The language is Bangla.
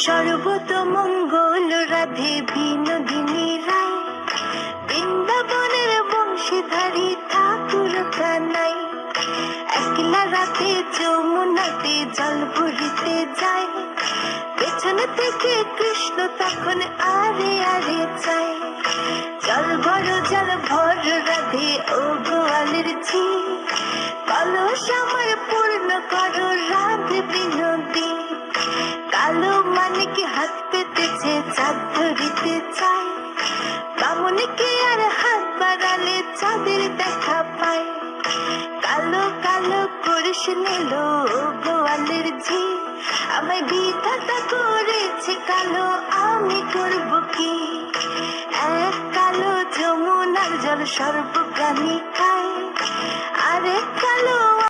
সর্বতমঙ্গল রাধে বিনোদিনী রায়, বৃন্দাবনের বংশীধারী ঠাকুর কানাই। একলা রাতে যমুনাতে জল ভরিতে যায়, পেছনে থেকে কৃষ্ণ তখন আরে আরে চায়। জল ভর রাধে ও গোয়ালের ঝি, কলস আমার পূর্ণ করো রাধে বিনোদী। কালো মানিকে হাত পেতেছে চাঁদ ধরিতে চায়, বামুনিকে আর হাত বাড়ালে চাঁদের দেখা পায়। কালো কালো করিস নিল গোয়ালের ঝি, আমায় বিধাতা করেছে কালো, আমি করব কি? এক কালো যমুনার জল সর্বপ্রাণী খায়, আরেক কালো